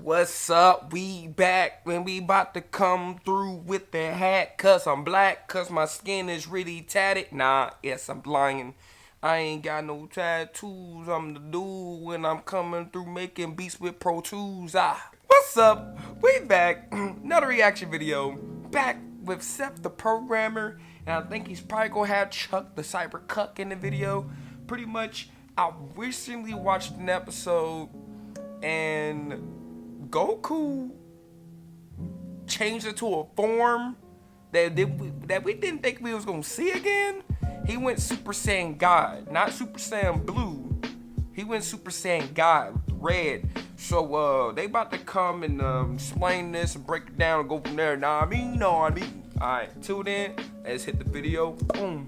What's up? We back when we about to come through with the hat. Cause I'm black, cause my skin is really tatted. Nah, yes, I'm lying. I ain't got no tattoos. I'm the dude when I'm coming through making beats with Pro Tools. What's up? We back. Another reaction video. Back with Seth the programmer. And I think he's probably gonna have Chuck the cyber cuck in the video. Pretty much, I recently watched an episode and Goku changed into a form that we didn't think we was gonna see again. He went Super Saiyan God, not Super Saiyan Blue. He went Super Saiyan God, red. So they about to come and explain this and break it down and go from there. Know what I mean? Alright, till then, let's hit the video. Boom.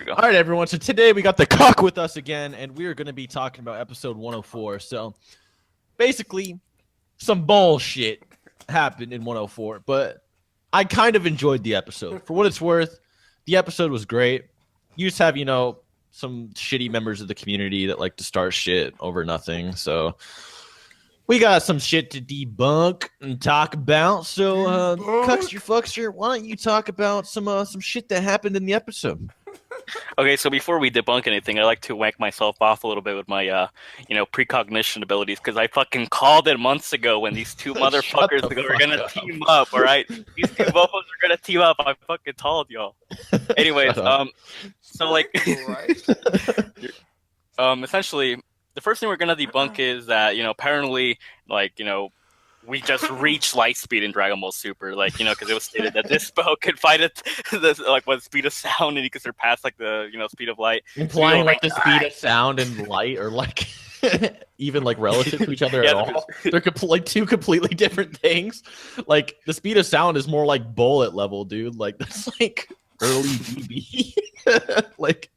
All right, everyone. So today we got the cock with us again, and we are going to be talking about episode 104. So basically, some bullshit happened in 104, but I kind of enjoyed the episode. For what it's worth, the episode was great. You just have, some shitty members of the community that like to start shit over nothing. So we got some shit to debunk and talk about. So, Cuckster Fuckster, why don't you talk about some shit that happened in the episode? Okay, so before we debunk anything, I like to whack myself off a little bit with my, precognition abilities, because I fucking called it months ago when these two motherfuckers were gonna team up. All right, these two bofos are gonna team up. I fucking told y'all. Anyways, so like, essentially, the first thing we're gonna debunk is that apparently, we just reached light speed in Dragon Ball Super, because it was stated that this bow could fight at the speed of sound, and you could surpass the speed of light, implying the speed of sound and light are even relative to each other at all. They're two completely different things. Like the speed of sound is more like bullet level, dude. Like that's early DB.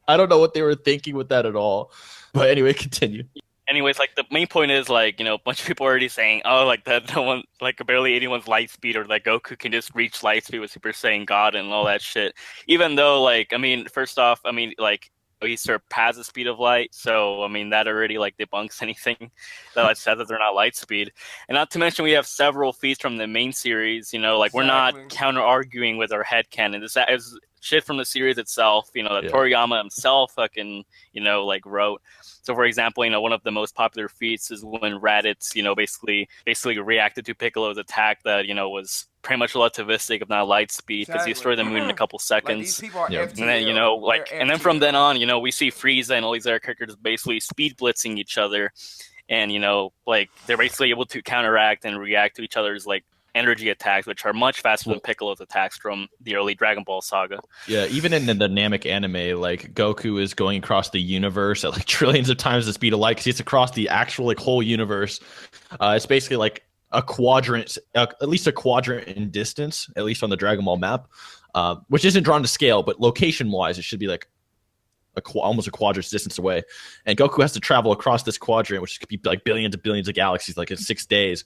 I don't know what they were thinking with that at all. But anyway, continue. Anyways, the main point is, a bunch of people are already saying, that no one, barely anyone's light speed, or Goku can just reach light speed with Super Saiyan God and all that shit. Even though, first off, he surpassed the speed of light, so, that already, debunks anything that says that they're not light speed. And not to mention, we have several feats from the main series, exactly. We're not counter-arguing with our headcanon. This is shit from the series itself, that Toriyama himself fucking, wrote. So, for example, one of the most popular feats is when Raditz, basically reacted to Piccolo's attack that, was pretty much relativistic, if not light speed, because he destroyed the moon in a couple seconds. And then, and then from then on, we see Frieza and all these other characters basically speed blitzing each other. And, they're basically able to counteract and react to each other's, energy attacks, which are much faster than Piccolo's attacks from the early Dragon Ball saga. Yeah, even in the Namek anime, Goku is going across the universe at trillions of times the speed of light, because it's across the actual whole universe. It's basically a quadrant, at least a quadrant in distance, at least on the Dragon Ball map, which isn't drawn to scale, but location-wise, it should be almost a quadrant's distance away. And Goku has to travel across this quadrant, which could be billions and billions of galaxies, in 6 days.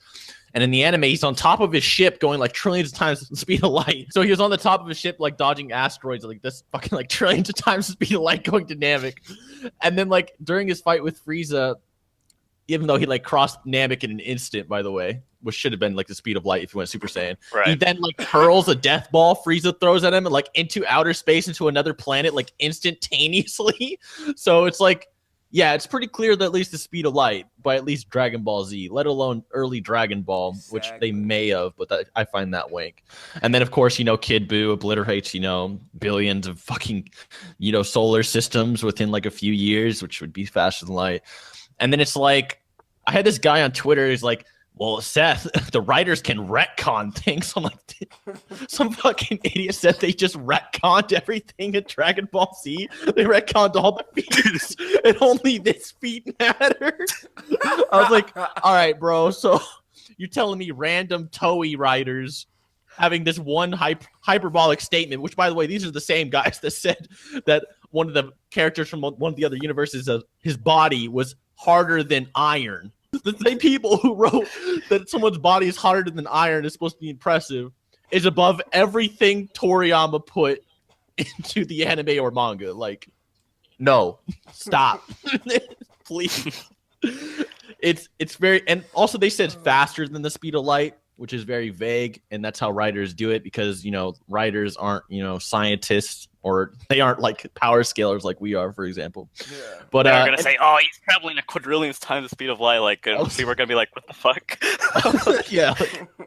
And in the anime, he's on top of his ship going trillions of times the speed of light. So he was on the top of his ship dodging asteroids this fucking trillions of times the speed of light going to Namek. And then during his fight with Frieza, even though he crossed Namek in an instant, by the way, which should have been the speed of light if he went Super Saiyan. Right. He then hurls a death ball Frieza throws at him and into outer space, into another planet instantaneously. So it's yeah, it's pretty clear that at least the speed of light by at least Dragon Ball Z, let alone early Dragon Ball, which they may have, but I find that wank. And then, of course, Kid Buu obliterates, billions of fucking, solar systems within a few years, which would be faster than light. And then it's I had this guy on Twitter who's well, Seth, the writers can retcon things. I'm some fucking idiot said they just retconned everything in Dragon Ball Z. They retconned all the feats, and only this feat mattered. I was all right, bro. So you're telling me random Toei writers having this one hyperbolic statement, which, by the way, these are the same guys that said that one of the characters from one of the other universes, his body was harder than iron. The same people who wrote that someone's body is harder than iron is supposed to be impressive is above everything Toriyama put into the anime or manga. Like, no, stop, please. It's very, and also they said faster than the speed of light, which is very vague, and that's how writers do it because, you know, writers aren't, you know, scientists, or they aren't like power scalers like we are, for example. Yeah. But they're gonna say, "Oh, he's traveling a quadrillion times the speed of light." Like, and we were gonna be like, "What the fuck?" Yeah.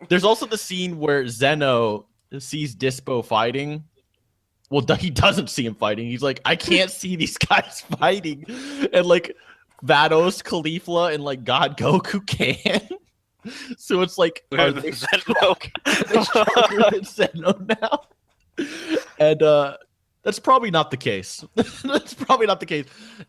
There's also the scene where Zeno sees Dispo fighting. Well, he doesn't see him fighting. He's like, I can't see these guys fighting, and like Vados, Caulifla, and like God Goku can. So it's like, are they stronger than Zeno now? And that's probably not the case. That's probably not the case.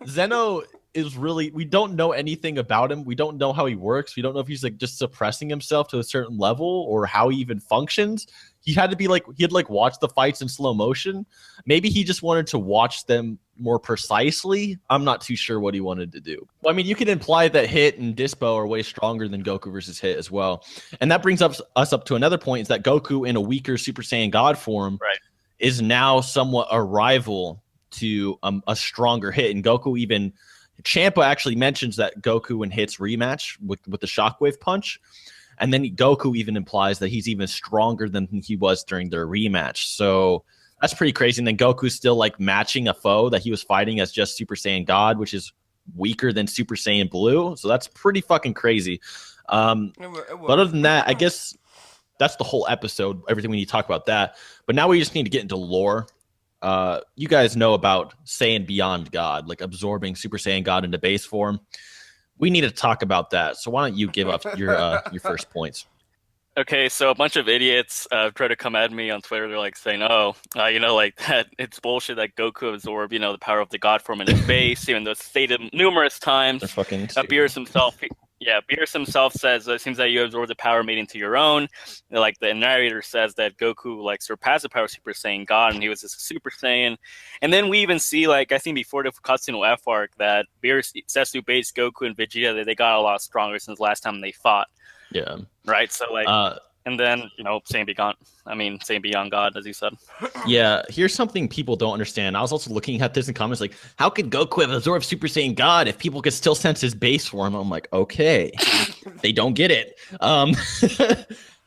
Zeno is really, we don't know anything about him. We don't know how he works. We don't know if he's like just suppressing himself to a certain level or how he even functions. He had to be like, he had like watched the fights in slow motion. Maybe he just wanted to watch them more precisely. I'm not too sure what he wanted to do. Well, I mean, you can imply that Hit and Dispo are way stronger than Goku versus Hit as well. And that brings us up to another point, is that Goku in a weaker Super Saiyan God form is now somewhat a rival to a stronger Hit. And Goku even, Champa actually mentions that Goku and Hit's rematch with the Shockwave Punch. And then Goku even implies that he's even stronger than he was during their rematch. So that's pretty crazy. And then Goku's still like matching a foe that he was fighting as just Super Saiyan God, which is weaker than Super Saiyan Blue. So that's pretty fucking crazy. But other than that, I guess that's the whole episode, everything we need to talk about that. But now we just need to get into lore. You guys know about Saiyan Beyond God, like absorbing Super Saiyan God into base form. We need to talk about that. So why don't you give up your first points? Okay, so a bunch of idiots try to come at me on Twitter. They're like saying, "Oh, you know, like that it's bullshit that Goku absorbed, you know, the power of the God form in his base," even though it's stated numerous times. They're fucking Beerus himself says it seems that you absorb the power made into your own. Like the narrator says that Goku like surpassed the power of Super Saiyan God, and he was just a Super Saiyan. And then we even see, like, I think before the Katsune F arc, that Beerus says to base Goku and Vegeta that they got a lot stronger since the last time they fought. Yeah. Right. So like, and then, you know, Saiyan Beyond God, as you said. Yeah, here's something people don't understand. I was also looking at this in comments, like, how could Goku have absorbed Super Saiyan God if people could still sense his base form? I'm like, okay, they don't get it.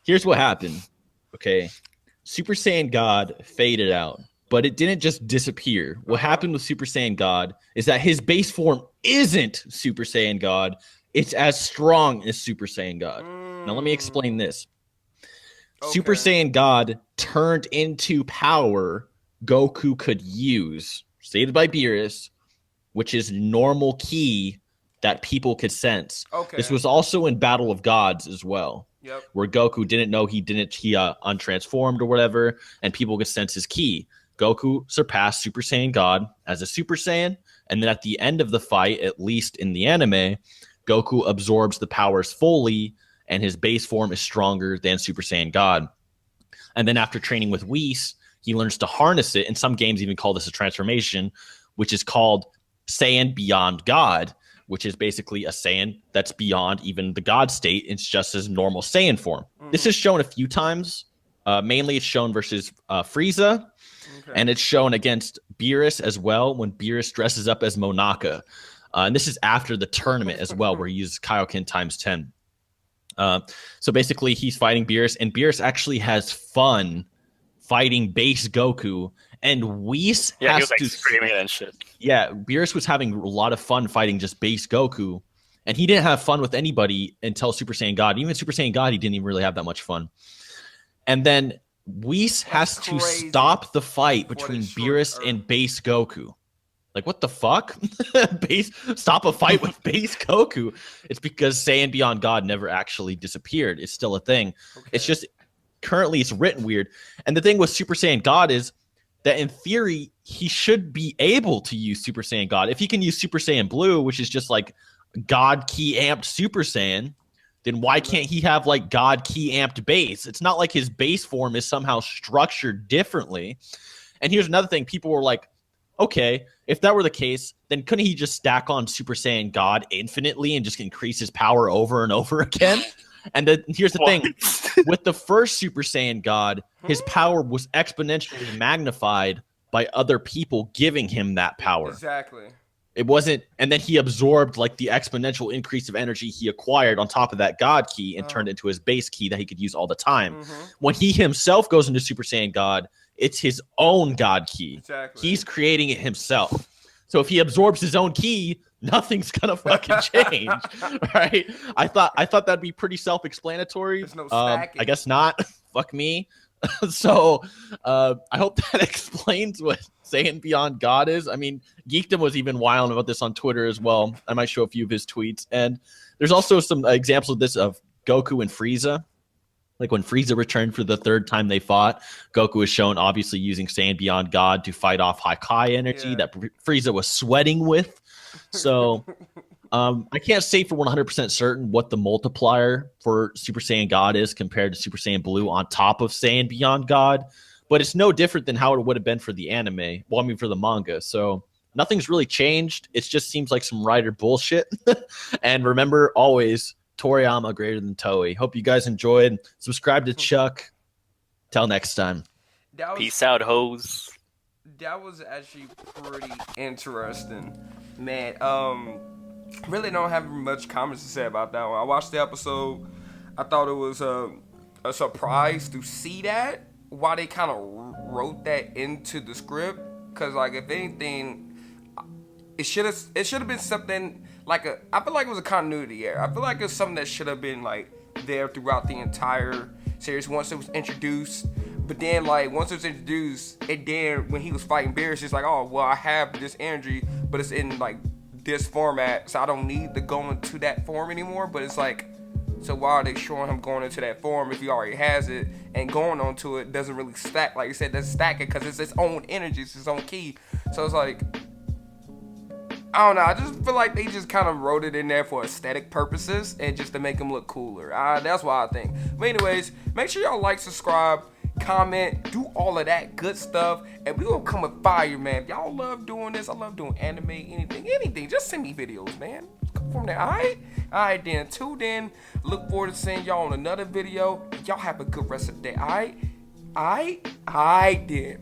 Here's what happened. Okay, Super Saiyan God faded out, but it didn't just disappear. What happened with Super Saiyan God is that his base form isn't Super Saiyan God. It's as strong as Super Saiyan God. Now let me explain this. Okay. Super Saiyan God turned into power Goku could use, stated by Beerus, which is normal ki that people could sense. Okay. This was also in Battle of Gods as well, where Goku didn't know he untransformed or whatever, and people could sense his ki. Goku surpassed Super Saiyan God as a Super Saiyan, and then at the end of the fight, at least in the anime, Goku absorbs the powers fully, and his base form is stronger than Super Saiyan God. And then after training with Whis, he learns to harness it, and some games even call this a transformation, which is called Saiyan Beyond God, which is basically a Saiyan that's beyond even the God state. It's just his normal Saiyan form. This is shown a few times. Mainly it's shown versus Frieza, and it's shown against Beerus as well when Beerus dresses up as Monaka. And this is after the tournament as well, where he uses Kaioken times 10. So basically, he's fighting Beerus, and Beerus actually has fun fighting base Goku, and Whis he was like screaming and shit. Yeah, Beerus was having a lot of fun fighting just base Goku, and he didn't have fun with anybody until Super Saiyan God. Even Super Saiyan God, he didn't even really have that much fun. And then Whis has to stop the fight between Beerus and base Goku. Like, what the fuck? Stop a fight with base Goku. It's because Saiyan Beyond God never actually disappeared. It's still a thing. Okay. It's just, currently it's written weird. And the thing with Super Saiyan God is that in theory, he should be able to use Super Saiyan God. If he can use Super Saiyan Blue, which is just like God key amped Super Saiyan, then why can't he have like God key amped base? It's not like his base form is somehow structured differently. And here's another thing. People were like, okay, if that were the case, then couldn't he just stack on Super Saiyan God infinitely and just increase his power over and over again? And then here's the thing. With the first Super Saiyan God, his power was exponentially magnified by other people giving him that power. Exactly. It wasn't, and then he absorbed like the exponential increase of energy he acquired on top of that God key and turned it into his base key that he could use all the time. When he himself goes into Super Saiyan God, it's his own God key. Exactly. He's creating it himself. So if he absorbs his own key, nothing's gonna fucking change, right? I thought that'd be pretty self-explanatory. There's no stacking. I guess not. Fuck me. So I hope that explains what Saiyan Beyond God is. I mean, Geekdom was even wilding about this on Twitter as well. I might show a few of his tweets. And there's also some examples of this of Goku and Frieza. Like when Frieza returned for the third time they fought, Goku was shown obviously using Saiyan Beyond God to fight off Haikai energy that Frieza was sweating with. So I can't say for 100% certain what the multiplier for Super Saiyan God is compared to Super Saiyan Blue on top of Saiyan Beyond God, but it's no different than how it would have been for the anime. Well, I mean, for the manga. So nothing's really changed. It just seems like some writer bullshit. And remember, always, Toriyama greater than Toei. Hope you guys enjoyed. Subscribe to Chuck. Till next time. Peace out, hoes. That was actually pretty interesting, man. Really don't have much comments to say about that one. I watched the episode. I thought it was a surprise to see that, why they kind of wrote that into the script. Cause like if anything, it should have been something like I feel like it was a continuity error. I feel like it's something that should have been like there throughout the entire series once it was introduced. But then like once it was introduced, and then when he was fighting Beerus, it's like, oh well, I have this energy, but it's in like this format, so I don't need to go into that form anymore. But it's like, so why are they showing him going into that form if he already has it, and going onto it doesn't really stack, like you said, doesn't stack it because it's its own energy, it's its own key. So it's like, I don't know, I just feel like they just kind of wrote it in there for aesthetic purposes and just to make him look cooler. That's what I think. But anyways, make sure y'all like, subscribe, comment, do all of that good stuff, and we gonna come with fire, man. If y'all love doing this, I love doing anime, anything, just send me videos, man. Come from there. Alright then, till then, look forward to seeing y'all on another video. Y'all have a good rest of the day. Alright then.